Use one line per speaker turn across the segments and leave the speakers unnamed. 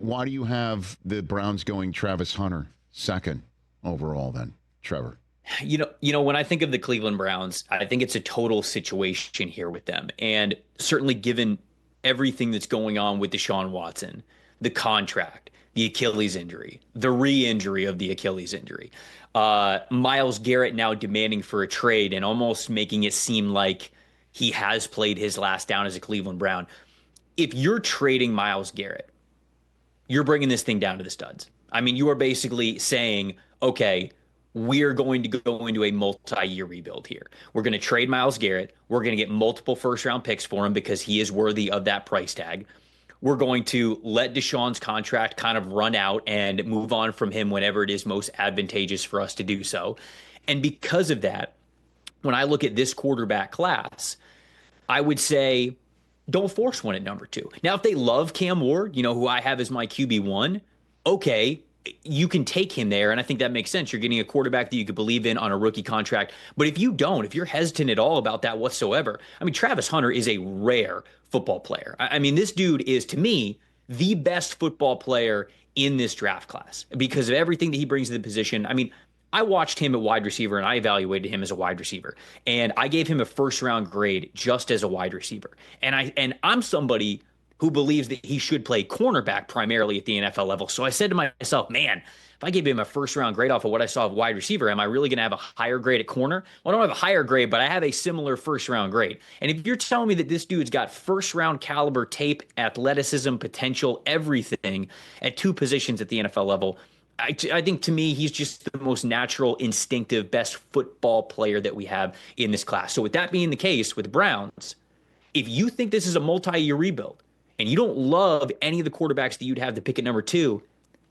Why do you have the Browns going Travis Hunter second overall then, Trevor?
When I think of the Cleveland Browns, I think it's a total situation here with them. And certainly given everything that's going on with Deshaun Watson, the contract, the Achilles injury, the re-injury of the Achilles injury, Myles Garrett now demanding for a trade and almost making it seem like he has played his last down as a Cleveland Brown. If you're trading Myles Garrett, you're bringing this thing down to the studs. I mean, you are basically saying, okay, we're going to go into a multi-year rebuild here. We're going to trade Myles Garrett. We're going to get multiple first-round picks for him because he is worthy of that price tag. We're going to let Deshaun's contract kind of run out and move on from him whenever it is most advantageous for us to do so. And because of that, when I look at this quarterback class, I would say don't force one at number 2. Now, if they love Cam Ward, who I have as my QB1, okay, you can take him there, and I think that makes sense. You're getting a quarterback that you could believe in on a rookie contract. But if you're hesitant at all about that whatsoever, I mean, Travis Hunter is a rare football player. I mean, this dude is, to me, the best football player in this draft class because of everything that he brings to the position. I mean, I watched him at wide receiver and I evaluated him as a wide receiver, and I gave him a first round grade just as a wide receiver. And I'm somebody who believes that he should play cornerback primarily at the NFL level. So I said to myself, man, if I gave him a first round grade off of what I saw of wide receiver, am I really going to have a higher grade at corner? Well, I don't have a higher grade, but I have a similar first round grade. And if you're telling me that this dude's got first round caliber tape, athleticism, potential, everything at 2 positions at the NFL level, I think to me, he's just the most natural, instinctive, best football player that we have in this class. So with that being the case with the Browns, if you think this is a multi-year rebuild and you don't love any of the quarterbacks that you'd have to pick at number 2,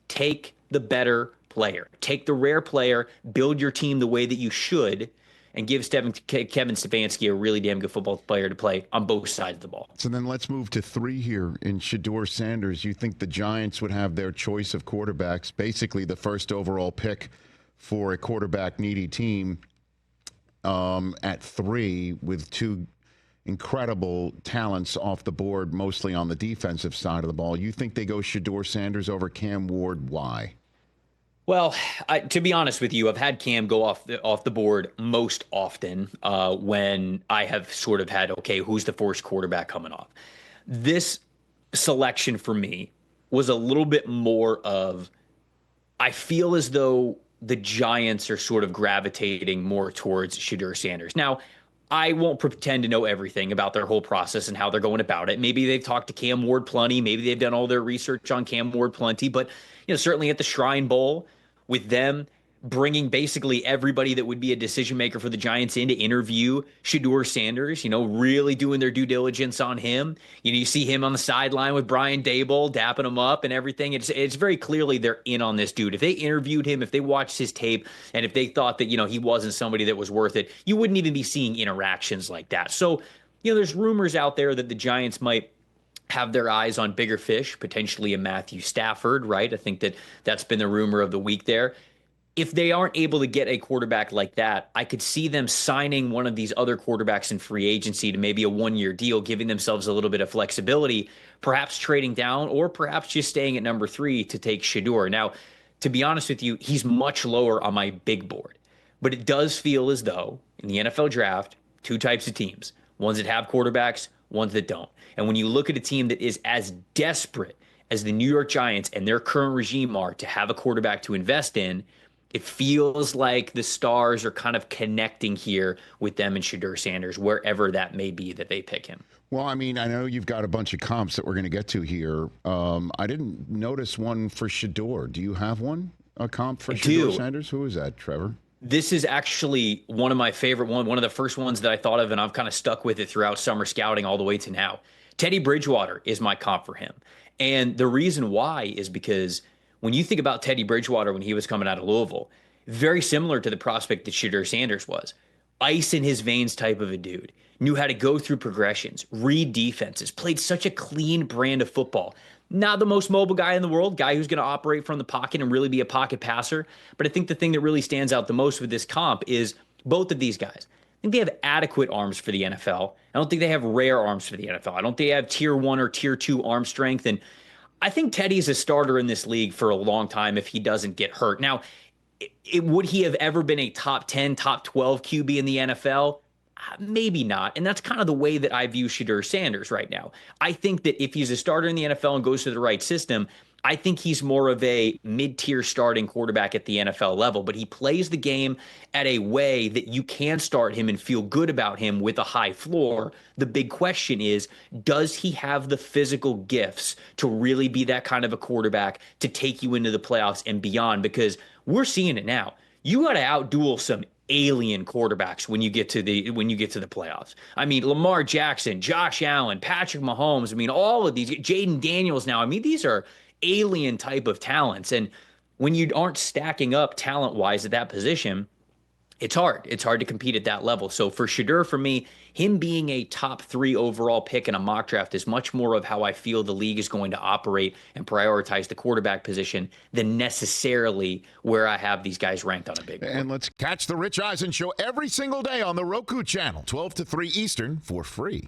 take the better player. Take the rare player, build your team the way that you should, and give Kevin Stefanski a really damn good football player to play on both sides of the ball.
So then let's move to 3 here in Shedeur Sanders. You think the Giants would have their choice of quarterbacks, basically the first overall pick for a quarterback-needy team at 3 with 2 incredible talents off the board, mostly on the defensive side of the ball. You think they go Shedeur Sanders over Cam Ward? Why?
Well, to be honest with you, I've had Cam go off the board most often when I have sort of had, okay, who's the first quarterback coming off? This selection for me was a little bit more of, I feel as though the Giants are sort of gravitating more towards Shedeur Sanders. Now, I won't pretend to know everything about their whole process and how they're going about it. Maybe they've talked to Cam Ward plenty. Maybe they've done all their research on Cam Ward plenty. But certainly at the Shrine Bowl, with them bringing basically everybody that would be a decision maker for the Giants in to interview Shedeur Sanders, really doing their due diligence on him. You see him on the sideline with Brian Daboll, dapping him up and everything. It's very clearly they're in on this dude. If they interviewed him, if they watched his tape, and if they thought that, he wasn't somebody that was worth it, you wouldn't even be seeing interactions like that. So, there's rumors out there that the Giants might have their eyes on bigger fish, potentially a Matthew Stafford, right? I think that's been the rumor of the week there. If they aren't able to get a quarterback like that, I could see them signing one of these other quarterbacks in free agency to maybe a 1-year deal, giving themselves a little bit of flexibility, perhaps trading down or perhaps just staying at number 3 to take Shedeur. Now, to be honest with you, he's much lower on my big board, but it does feel as though in the NFL draft, 2 types of teams, ones that have quarterbacks, ones that don't. And when you look at a team that is as desperate as the New York Giants and their current regime are to have a quarterback to invest in, it feels like the stars are kind of connecting here with them and Shedeur Sanders, wherever that may be that they pick him.
Well, I mean, I know you've got a bunch of comps that we're going to get to here. I didn't notice one for Shedeur. Do you have one? A comp for Shedeur Sanders? Who is that, Trevor?
This is actually one of my favorite one of the first ones that I thought of, and I've kind of stuck with it throughout summer scouting all the way to now. Teddy Bridgewater is my comp for him. And the reason why is because when you think about Teddy Bridgewater when he was coming out of Louisville, very similar to the prospect that Shedeur Sanders was. Ice in his veins type of a dude. Knew how to go through progressions, read defenses, played such a clean brand of football. Not the most mobile guy in the world, guy who's going to operate from the pocket and really be a pocket passer. But I think the thing that really stands out the most with this comp is both of these guys. I think they have adequate arms for the NFL. I don't think they have rare arms for the NFL. I don't think they have tier 1 or tier 2 arm strength. And I think Teddy's a starter in this league for a long time if he doesn't get hurt. Now, would he have ever been a top 10, top 12 QB in the NFL? Maybe not. And that's kind of the way that I view Shedeur Sanders right now. I think that if he's a starter in the NFL and goes to the right system, I think he's more of a mid-tier starting quarterback at the NFL level, but he plays the game at a way that you can start him and feel good about him with a high floor. The big question is, does he have the physical gifts to really be that kind of a quarterback to take you into the playoffs and beyond? Because we're seeing it now. You got to outduel some alien quarterbacks when you get to the playoffs. I mean, Lamar Jackson, Josh Allen, Patrick Mahomes. I mean, all of these, Jaden Daniels now. I mean, these are alien type of talents. And when you aren't stacking up talent-wise at that position, it's hard. It's hard to compete at that level. So for Shedeur, for me, him being a top 3 overall pick in a mock draft is much more of how I feel the league is going to operate and prioritize the quarterback position than necessarily where I have these guys ranked on a big board.
And let's catch the Rich Eisen Show every single day on the Roku channel, 12 to 3 Eastern, for free.